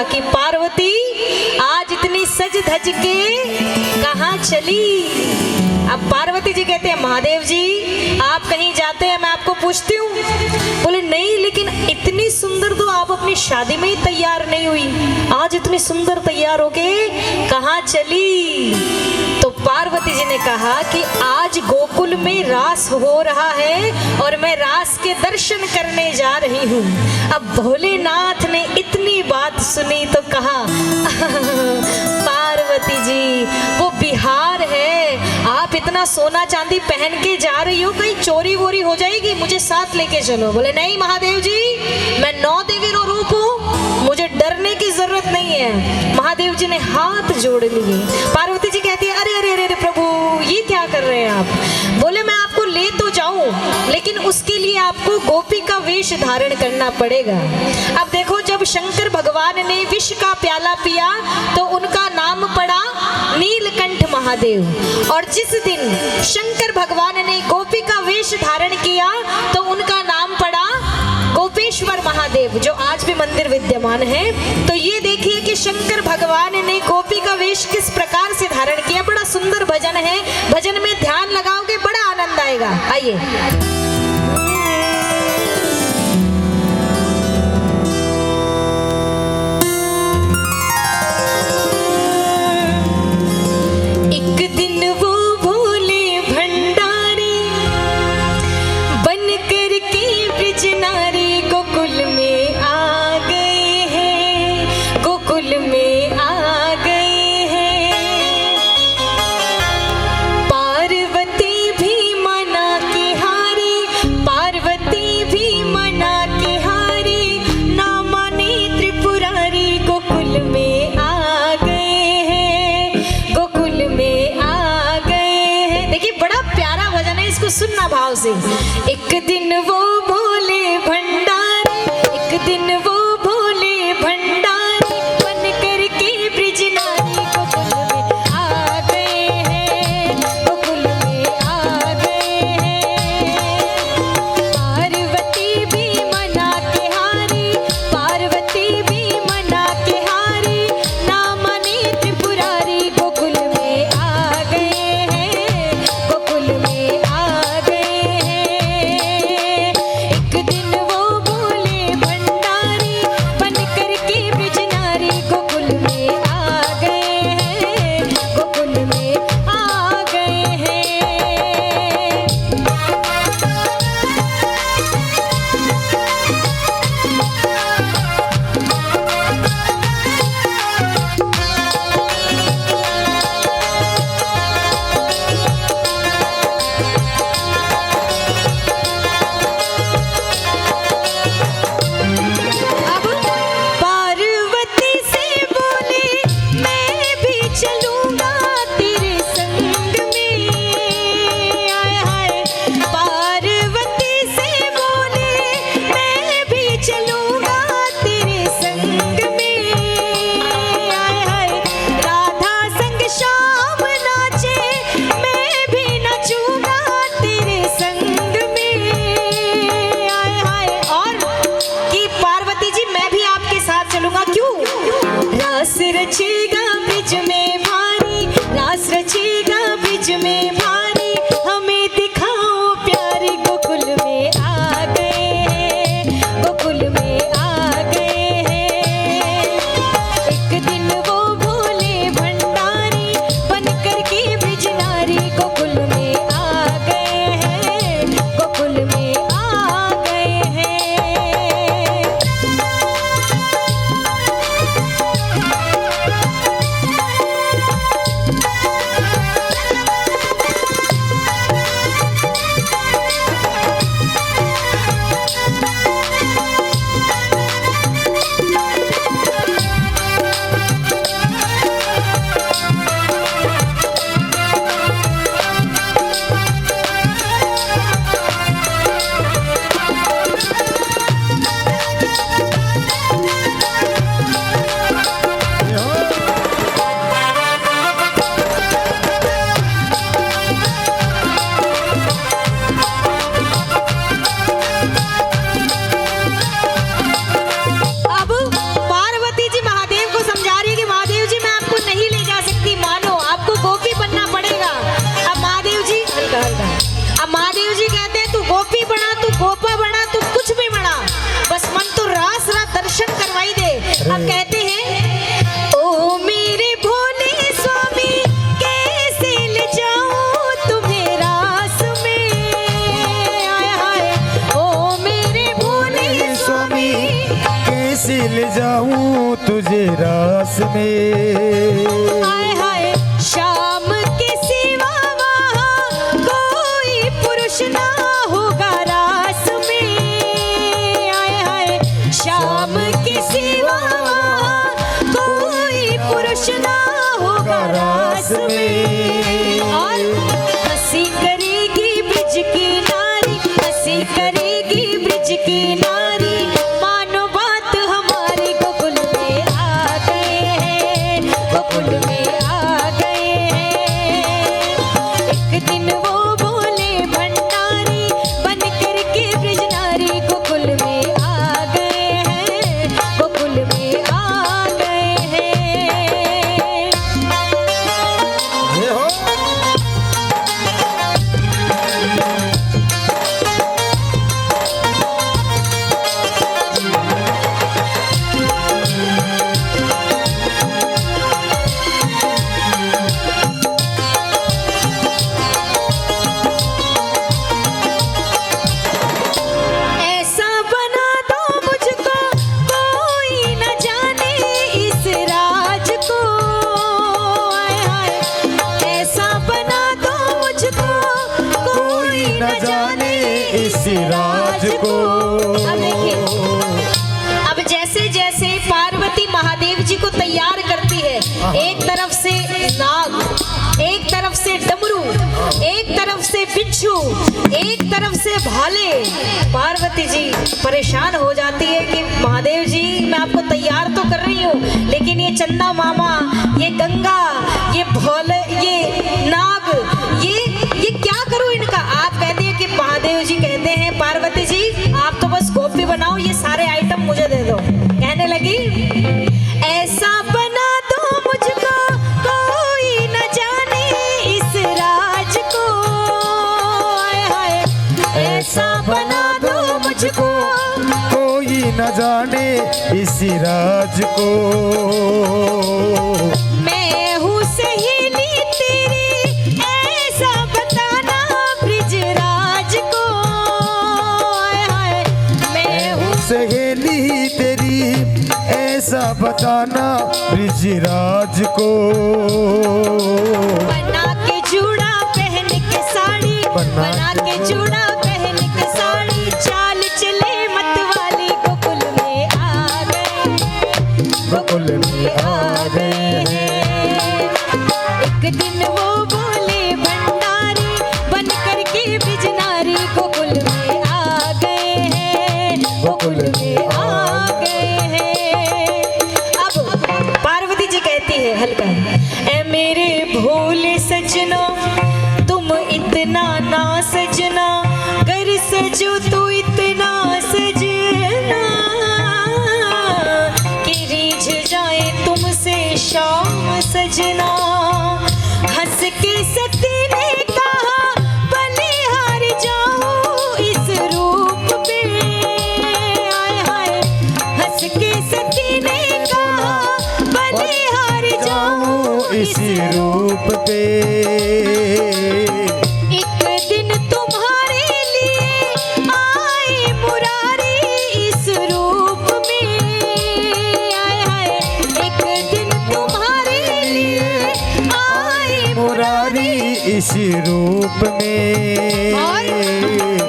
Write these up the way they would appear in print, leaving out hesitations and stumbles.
कहा कि पार्वती आज इतनी सज धज के कहाँ चली। अब पार्वती जी कहते हैं महादेव जी आप कहीं जाते हैं मैं आपको पूछती हूँ। बोले नहीं, लेकिन इतनी सुंदर तो आप अपनी शादी में ही तैयार नहीं हुई, आज इतनी सुंदर तैयार होके कहाँ चली। तो पार्वती जी ने कहा कि आज गोकुल में रास हो रहा है और मैं रास के दर्शन करने जा रही हूँ। अब भोलेनाथ ने इतनी बात सुनी तो कहा पार्वती जी वो बिहार है, आप इतना सोना चांदी पहन के जा रही हो, कहीं चोरी वोरी हो जाएगी, मुझे साथ लेके चलो। बोले नहीं महादेव जी मैं 9 देवी रो रूप हूँ, मुझे डरने की जरूरत नहीं है। महादेव जी ने हाथ जोड़ लिए। पार्वती जी कहती है अरे अरे अरे प्रभु ये क्या कर रहे हैं आप। बोले मैं आपको ले तो जाऊं लेकिन उसके लिए आपको गोपी का वेश धारण करना पड़ेगा। अब देखो जब शंकर भगवान ने विष का प्याला पिया तो उनका नाम पड़ा नीलकंठ महादेव, और जिस दिन शंकर भगवान ने गोपी का वेश धारण किया तो उनका नाम पड़ा गोपेश्वर महादेव, जो आज भी मंदिर विद्यमान है। तो ये देखिए कि शंकर भगवान ने गोपी का वेश किस प्रकार से धारण किया। बड़ा सुंदर भजन है, भजन में ध्यान लगाओगे बड़ा आनंद आएगा। आइए सुनना भाव से। एक दिन वो भोले भंडारी, एक दिन वो भोले भंडारी बन कर के ब्रिज नारी गोकुल में आ गए हैं, गोकुल में आ गए हैं। पार्वती भी मना के हारी, पार्वती भी मना के हारी, ना माने त्रिपुरारी गोकुल में आ गए हैं, गोकुल में रचेगा ब्रिज में भारी, रास रचेगा ब्रिज में भारी, हमें दिखाओ प्यारी गोकुल में आ गए हैं, गोकुल में आ गए हैं। एक दिन वो भोले भंडारी बन कर के ब्रिज नारी गोकुल में आ गए हैं, गोकुल में आ गए हैं। अब कहते हैं ओ मेरे भोले स्वामी कैसे ले जाऊं तुम्हें रास में, आय हाय ओ मेरे भोले स्वामी कैसे ले जाऊं तुझे रास में, आय हाय शाम के सिवा वहाँ कोई पुरुष ना होगा रास में, आय हाय शाम के सिवा वहाँ कोई पुरुष ना होगा रास में। और हंसी करेगी ब्रिज की नारी, हंसी करेगी ब्रिज की नारी, मानो बात हमारी गोकुल में आ गए हैं, गोकुल में आ गए हैं। एक दिन वो बोले भंडारी बन करके ब्रिज नारी गोकुल में आ गए हैं, गोकुल में आ गए हैं। ये हो ऐसा बना दो मुझको कोई न जाने इस राज को, आय हाय ऐसा बना दो मुझको कोई न जाने इस राज को। अब देखिए, अब जैसे जैसे पार्वती महादेव जी को तैयार करती है, एक तरफ से नाग, एक तरफ से डमरू, एक तरफ से बिच्छू, एक तरफ से भाले, पार्वती जी परेशान हो जाती है कि महादेव जी मैं आपको तैयार तो कर रही हूँ, लेकिन ये चंदा मामा, ये गंगा, ये भोले, ये नाग, ये क्या करूँ इनका। आप कहते हैं कि महादेव जी कहते हैं पार्वती जी आप तो बस गोपी बनाओ, ये सारे आइटम मुझे दे दो। कहने लगी ऐसा बना दो मुझको कोई न जाने इस राज को, आय हाय ऐसा बना दो मुझको कोई न जाने इस राज को, मैं हूँ सहेली तेरी ऐसा बताना ब्रिजराज को, आय हाय मैं हूँ सहेली तेरी ऐसा बताना ब्रिजराज को, बना के जूड़ा पहन के साड़ी, बना के जूड़ा पहन के साड़ी, चाल चले मतवाली गोकुल में आ गए, गोकुल में आ गए हैं। एक दिन वो बोले भंडारी बन करके ब्रिज नारी गोकुल में आ गए हैं, गोकुल में आ गए हैं। अब पार्वती जी कहती है हल्का, ए मेरे भोले सजना तुम इतना ना सजना, कर सजो तो इतना सजना, कि रीझ जाए तुमसे शाम सजना। हंस के सती ने कहा बलिहार जाऊं इस रूप पे, आय हाय हंस के सती ने कहा बलिहार जाऊं इस रूप पे, एक दिन तुम्हारे लिए आए मुरारी इस रूप में, आय हाय एक दिन तुम्हारे लिए आए मुरारी इस रूप में, और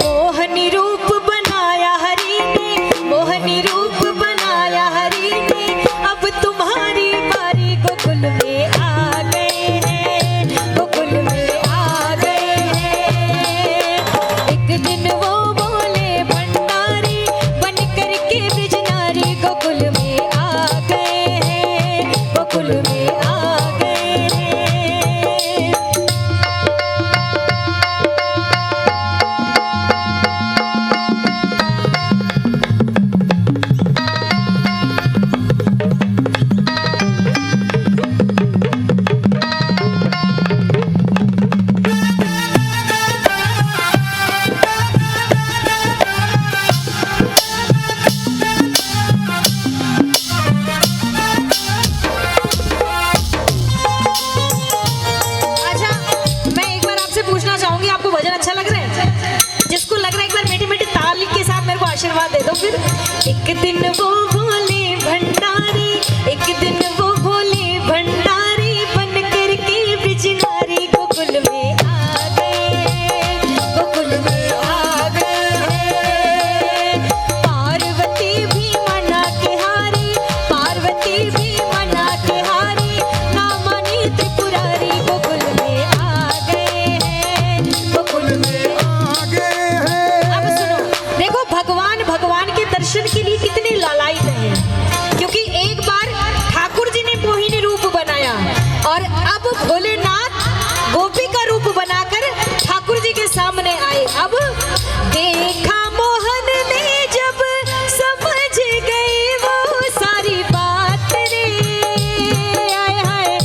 मोहनी रूप बनाया हरि ने, मोहनी रूप बनाया हरि ने, अब तुम्हारी बारी गोकुल में आ गए हैं, गोकुल में आ गए हैं। एक दिन वो बोले भंडारी बन करके ब्रिज नारी गोकुल में आ गए हैं, गोकुल में आ गए हैं। आशीर्वाद दे दो फिर। एक दिन वो भोले भंडारी, एक दिन वो भोले भंडारी बन कर के बिजनारी गोकुल में आ गए, गोकुल में आ गए। पार्वती भी मना के हारी, पार्वती भी मना के हारी, ना मानी त्रिपुरारी गोकुल में आ गए हैं, गोकुल में आ गए हैं। अब सुनो, देखो भगवान के दर्शन के लिए कितने लालायित हैं, क्योंकि एक बार ठाकुर जी ने मोहिनी रूप बनाया और अब भोलेनाथ गोपी का रूप बनाकर ठाकुर जी के सामने आए। अब देखा मोहन ने जब समझ गए वो सारी बात रे, आए हाय।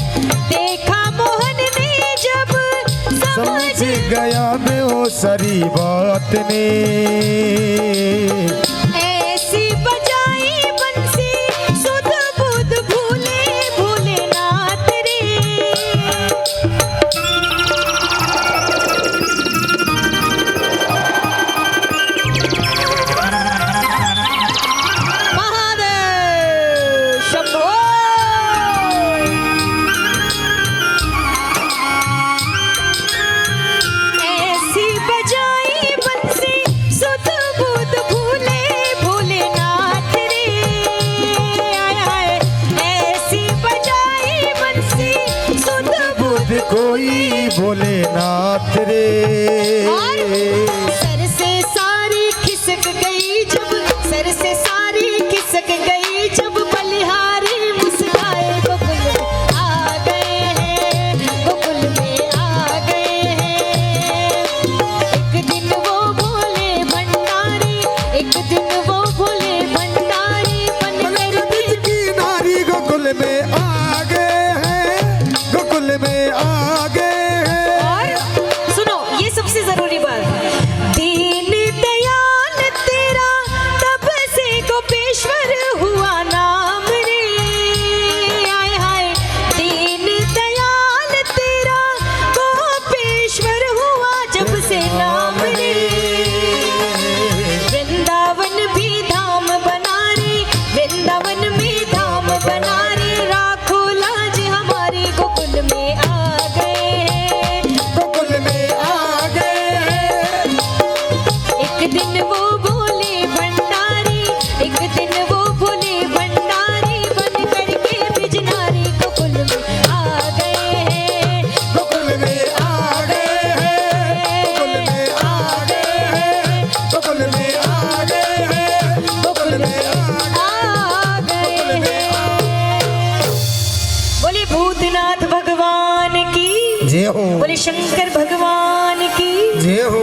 देखा मोहन ने जब समझ गया मैं वो सारी बात ने, ऐसी बजाई बंसी सुध बुध भूले भोलेनाथ रे। महादेव शंभो। ऐसी बजाई बंसी सुध बुध भूले भोलेनाथ रे, आय हाय। ऐसी बजाई बंसी सुध बुध कोई भोलेनाथ रे। और सर से सारी खिसक गई जब, सर से सारी खिसक गई जब बलिहारी मुस्काए गोकुल में आ गए हैं, गोकुल में आ गए हैं। एक दिन वो भोले भंडारी, एक दिन वो भोले भंडारी बन कर के की नारी गोकुल में आ गए हैं, गोकुल में आ गए हैं। और सुनो ये सबसे जरूरी बात, दीन दयाल तेरा तब से गोपेश्वर हुआ नाम रे, आय हाय। दीन दयाल तेरा गोपेश्वर हुआ जब से नाम रे। वृंदावन भी धाम बना रे, वृंदावन में धाम बना रे, राखो लाज हमारी गोकुल में आ गए हैं, गोकुल में आ गए हैं। एक दिन वो भोले भंडारी, एक दिन वो भोले भंडारी बन करके बिजनारी गोकुल में आ गए हैं, गोकुल में आ गए हैं, गोकुल में आ गए हैं, गोकुल में आ गए हैं, गोकुल में आ गए हैं। बोले भूतनाथ भगवान की, जय हो, बोले शंकर भगवान की। जय हो।